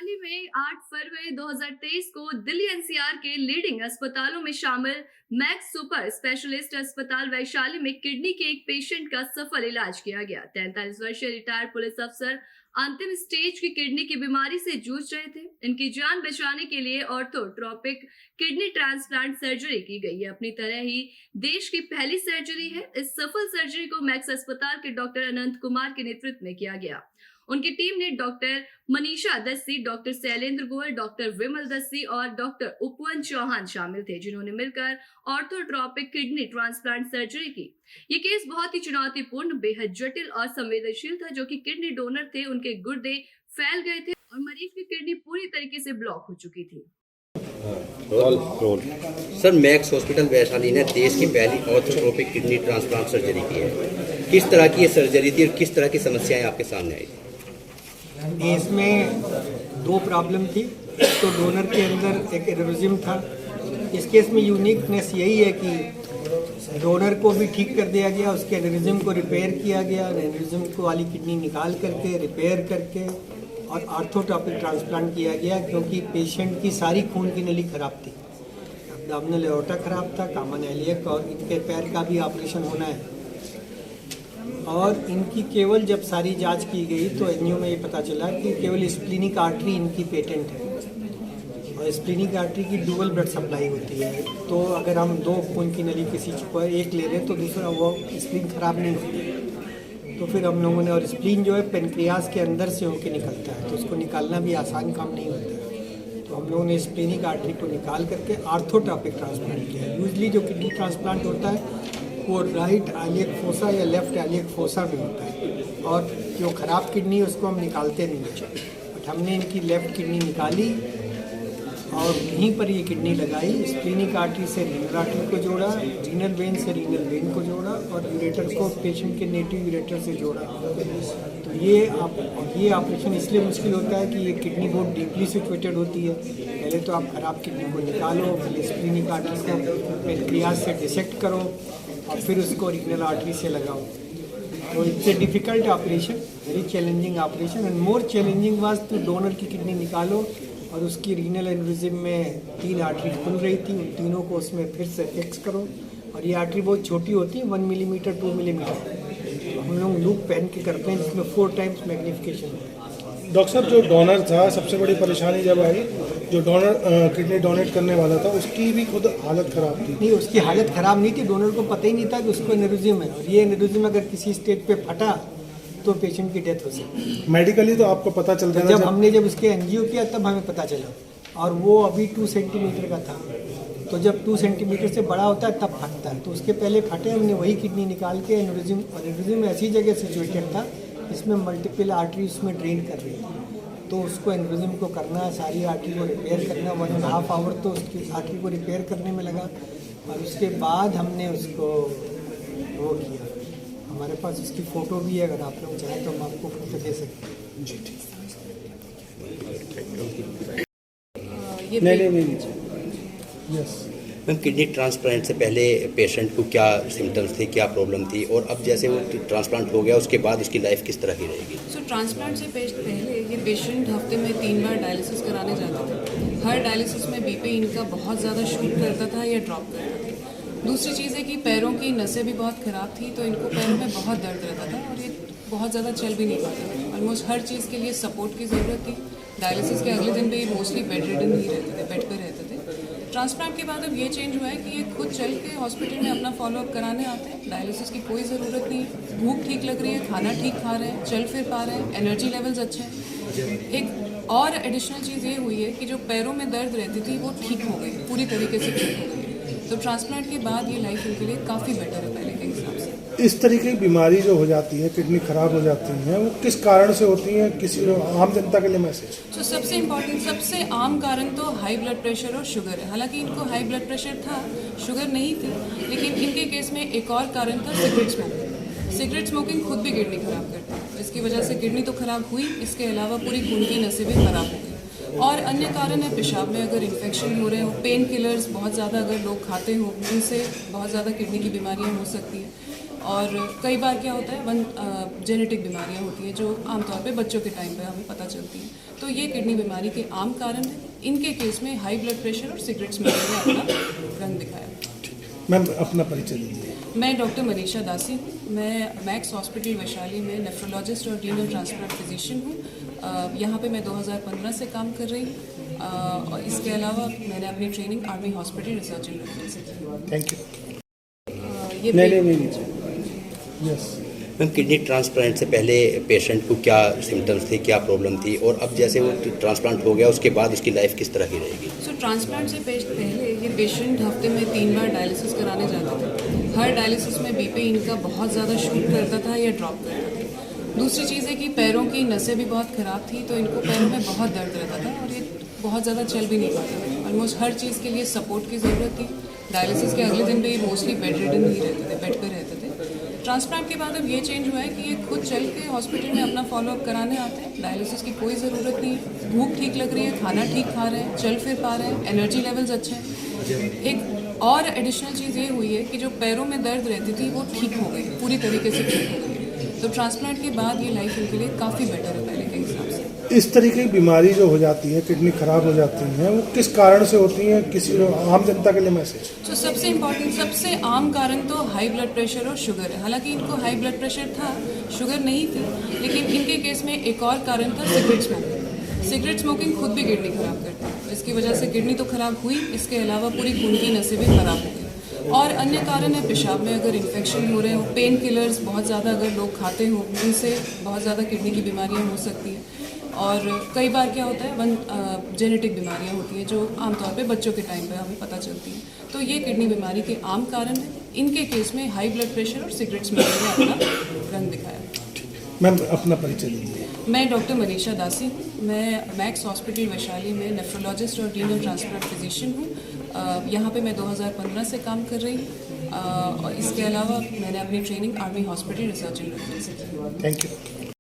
हाल ही में 8 फरवरी 2023 को दिल्ली एनसीआर के लीडिंग अस्पतालों में शामिल मैक्स सुपर स्पेशलिस्ट अस्पताल वैशाली में किडनी के एक पेशेंट का सफल इलाज किया गया। 43 वर्षीय रिटायर्ड पुलिस अफसर अंतिम स्टेज की किडनी की बीमारी से जूझ रहे थे। इनकी जान बचाने के लिए ऑर्थोट्रोपिक किडनी ट्रांसप्लांट सर्जरी की गई है। अपनी तरह ही देश की पहली सर्जरी है। इस सफल सर्जरी को मैक्स अस्पताल के डॉक्टर अनंत कुमार के नेतृत्व में किया गया। उनकी टीम ने डॉक्टर मनीषा दस्सी, डॉक्टर शैलेंद्र गोयल, डॉक्टर विमल दस्सी और डॉक्टर उपवन चौहान शामिल थे, जिन्होंने मिलकर ऑर्थोट्रोपिक किडनी ट्रांसप्लांट सर्जरी की। ये केस बहुत ही चुनौतीपूर्ण, बेहद जटिल और संवेदनशील था। जो कि किडनी डोनर थे, उनके गुर्दे फैल गए थे और मरीज की किडनी पूरी तरीके से ब्लॉक हो चुकी थी। सर, मैक्स हॉस्पिटल वैशाली ने देश की पहली ऑर्थोट्रोपिक किडनी ट्रांसप्लांट सर्जरी की है। किस तरह की ये सर्जरी थी और किस तरह की समस्याएं आपके सामने आई थी? इसमें दो प्रॉब्लम थी। तो डोनर के अंदर एक एनेरिज्म था। इस केस में यूनिकनेस यही है कि डोनर को भी ठीक कर दिया गया, उसके एनेरिज्म को रिपेयर किया गया, एनेरिज्म को वाली किडनी निकाल करके रिपेयर करके और ऑर्थोट्रोपिक ट्रांसप्लांट किया गया, क्योंकि पेशेंट की सारी खून की नली खराब थी। एब्डोमिनल एओर्टा खराब था, कॉमन इलियक, और इनके पैर का भी ऑपरेशन होना है। और इनकी केवल जब सारी जांच की गई तो एनजीओ में ये पता चला कि केवल स्प्लीनिक आर्टरी इनकी पेटेंट है और स्प्लीनिक आर्टरी की डुअल ब्लड सप्लाई होती है। तो अगर हम दो खून की नली किसी पर एक ले रहे हैं तो दूसरा वो स्प्लीन खराब नहीं होती। तो फिर हम लोगों ने, और स्प्लीन जो है पेनक्रियास के अंदर से होकर निकलता है, तो उसको निकालना भी आसान काम नहीं होता। तो हम लोगों ने स्प्लीनिक आर्टरी को निकाल करके ऑर्थोट्रोपिक ट्रांसप्लांट किया। यूजली जो किडनी ट्रांसप्लांट होता है वो राइट इलियक फोसा या लेफ्ट इलियक फोसा में होता है, और जो ख़राब किडनी है उसको हम निकालते नहीं हैं। बट हमने इनकी लेफ्ट किडनी निकाली और यहीं पर ये किडनी लगाई। स्प्लीनिक आर्टरी से रीनल आर्टरी को जोड़ा, रीनल वेन से रीनल वेन को जोड़ा और यूरेटर को पेशेंट के नेटिव यूरेटर से जोड़ा। तो ये ऑपरेशन इसलिए मुश्किल होता है कि ये किडनी बहुत डीपली सिचुएटेड होती है। पहले तो आप ख़राब किडनी को निकालो, फिर स्प्लीनिक आर्टरी को पेनक्रियास से डिसेक्ट करो और फिर उसको रीनल आर्टरी से लगाओ। तो it's a difficult operation, very challenging operation. And more challenging was तो डोनर की किडनी निकालो और उसकी रीनल एनेरिज्म में 3 आर्टरी खुल रही थी, उन तीनों को उसमें फिर से फिक्स करो। और ये आर्टरी बहुत छोटी होती है, 1 मिलीमीटर 2 मिलीमीटर। तो हम लोग लूप पहन के करते हैं जिसमें 4 टाइम्स मैग्नीफिकेशन है। डॉक्टर साहब, जो डोनर था, सबसे बड़ी परेशानी जब आई, जो डोनर किडनी डोनेट करने वाला था उसकी भी खुद हालत ख़राब थी। नहीं, उसकी हालत ख़राब नहीं थी। डोनर को पता ही नहीं था कि उसको एनेरिज्म है, और ये एनेरिज्म अगर किसी स्टेज पे फटा तो पेशेंट की डेथ हो सकती। मेडिकली तो आपको पता चल गया? जब उसके एनजीओ किया तब हमें पता चला, और वो अभी 2 सेंटीमीटर का था। तो जब 2 सेंटीमीटर से बड़ा होता है तब फटता है। तो उसके पहले फटे, हमने वही किडनी निकाल के एनेरिज्म ऐसी जगह सिचुएटेड था इसमें मल्टीपल आर्टरी उसमें ड्रेन कर रही थी। तो उसको एनेरिज्म को करना, सारी आर्टरी को रिपेयर करना, 1.5 आवर तो उसकी आर्टरी को रिपेयर करने में लगा। और उसके बाद हमने उसको वो किया। हमारे पास उसकी फ़ोटो भी है, अगर आप लोग चाहें तो हम आपको फोटो दे सकते हैं। जी ठीक। यस मैम, किडनी ट्रांसप्लांट से पहले पेशेंट को क्या सिम्टम्स थे, क्या प्रॉब्लम थी, और अब जैसे वो ट्रांसप्लांट हो गया उसके बाद उसकी लाइफ किस तरह की रहेगी? ट्रांसप्लांट से पहले ये पेशेंट हफ्ते में 3 बार डायलिसिस कराने जाता था। हर डायलिसिस में बीपी इनका बहुत ज़्यादा शूट करता था या ड्रॉप करता था। दूसरी चीज़ है कि पैरों की नसें भी बहुत ख़राब थी, तो इनको पैरों में बहुत दर्द रहता था और ये बहुत ज़्यादा चल भी नहीं पाता था। ऑलमोस्ट हर चीज़ के लिए सपोर्ट की ज़रूरत थी। डायलिसिस के अगले दिन भी मोस्टली बेड रिडन ही रहते थे, बेड पर रहते थे। ट्रांसप्लांट के बाद अब ये चेंज हुआ है कि ये खुद चल के हॉस्पिटल में अपना फॉलोअप कराने आते हैं। डायलिसिस की कोई ज़रूरत नहीं है, भूख ठीक लग रही है, खाना ठीक खा रहे हैं, चल फिर पा रहे हैं, एनर्जी लेवल्स अच्छे हैं। एक और एडिशनल चीज़ ये हुई है कि जो पैरों में दर्द रहती थी वो ठीक हो गई, पूरी तरीके से ठीक हो गई। तो ट्रांसप्लांट के बाद ये लाइफ इनके लिए काफ़ी बेटर है पहले के हिसाब से। इस तरीके की बीमारी जो हो जाती है, किडनी खराब हो जाती है, वो किस कारण से होती है? किसी आम जनता के लिए मैसेज? तो सबसे इम्पॉर्टेंट, सबसे आम कारण तो हाई ब्लड प्रेशर और शुगर है। हालांकि इनको हाई ब्लड प्रेशर था, शुगर नहीं थी, लेकिन इनके केस में एक और कारण था सिगरेट स्मोकिंग। सिगरेट स्मोकिंग खुद भी किडनी खराब करती है, तो इसकी वजह से किडनी तो खराब हुई, इसके अलावा पूरी खून की नसें भी खराब हो गई। और अन्य कारण है पेशाब में अगर इन्फेक्शन हो रहे हो, पेन किलर्स बहुत ज़्यादा अगर लोग खाते हो, उनसे बहुत ज़्यादा किडनी की बीमारियाँ हो सकती हैं। और कई बार क्या होता है, जेनेटिक बीमारियाँ होती हैं जो आमतौर पे बच्चों के टाइम पे हमें पता चलती हैं। तो ये किडनी बीमारी के आम कारण है। इनके केस में हाई ब्लड प्रेशर और सिगरेट स्मोकिंग ने अपना रंग दिखाया। मैम अपना परिचय दीजिए। मैं डॉक्टर मनीषा दासी हूँ। मैं मैक्स हॉस्पिटल वैशाली में नेफ्रोलॉजिस्ट और रीनल ट्रांसप्लांट फिजिशियन हूँ। यहाँ पे मैं 2015 से काम कर रही हूँ और इसके अलावा मैंने अपनी training army hospital research and reference से की। Thank you. ये नहीं यस मैम किडनी ट्रांसप्लांट से पहले पेशेंट को क्या सिम्टम्स थे, क्या प्रॉब्लम थी, और अब जैसे वो ट्रांसप्लांट हो गया उसके बाद उसकी लाइफ किस तरह की रहेगी? सो ट्रांसप्लांट से पहले ये पेशेंट हफ्ते में 3 बार डायलिसिस कराने जाते थे। हर डायलिसिस में बीपी इनका बहुत ज़्यादा शूट करता था या ड्रॉप करता था। दूसरी चीज़ है कि पैरों की नसें भी बहुत ख़राब थी, तो इनको पैरों में बहुत दर्द रहता था और ये बहुत ज़्यादा चल भी नहीं पाते थे। ऑलमोस्ट हर चीज़ के लिए सपोर्ट की ज़रूरत थी। डायलिसिस के अगले दिन पे ये मोस्टली बेड रिडन ही रहते थे, बेड पर रहते थे। ट्रांसप्लांट के बाद अब ये चेंज हुआ है कि ये खुद चल के हॉस्पिटल में अपना फॉलोअप कराने आते हैं। डायलिसिस की कोई ज़रूरत नहीं है, भूख ठीक लग रही है, खाना ठीक खा रहे हैं, चल फिर पा रहे हैं, एनर्जी लेवल्स अच्छे हैं। एक और एडिशनल चीज़ ये हुई है कि जो पैरों में दर्द रहती थी वो ठीक हो गई, पूरी तरीके से ठीक हो गई। तो ट्रांसप्लांट के बाद ये लाइफ इनके लिए काफ़ी बेटर है पहले के हिसाब से। इस तरीके की बीमारी जो हो जाती है, किडनी खराब हो जाती है, वो किस कारण से होती है, किसी आम जनता के लिए मैसेज? तो सबसे इम्पॉर्टेंट, सबसे आम कारण तो हाई ब्लड प्रेशर और शुगर है। हालांकि इनको हाई ब्लड प्रेशर था, शुगर नहीं थी, लेकिन इनके केस में एक और कारण था सिगरेट स्मोकिंग। सिगरेट स्मोकिंग खुद भी किडनी खराब करती है, इसकी वजह से किडनी तो खराब हुई, इसके अलावा पूरी खून की नसें भी खराब हो गई। और अन्य कारण है पेशाब में अगर इन्फेक्शन हो रहे हो, पेन किलर्स बहुत ज़्यादा अगर लोग खाते हो, उनसे बहुत ज़्यादा किडनी की बीमारियाँ हो सकती हैं। और कई बार क्या होता है, जेनेटिक बीमारियां होती हैं जो आमतौर पे बच्चों के टाइम पे हमें पता चलती हैं। तो ये किडनी बीमारी के आम कारण है। इनके केस में हाई ब्लड प्रेशर और सिगरेट स्मोकिंग ने अपना रंग दिखाया। मैम अपना परिचय दीजिए। मैं डॉक्टर मनीषा दासी हूँ। मैं मैक्स हॉस्पिटल वैशाली में नेफ्रोलॉजिस्ट और रीनल ट्रांसप्लांट फिजिशियन हूँ। यहाँ पे मैं 2015 से काम कर रही हूँ और इसके अलावा मैंने अपनी training army hospital research and reference से की। Thank you.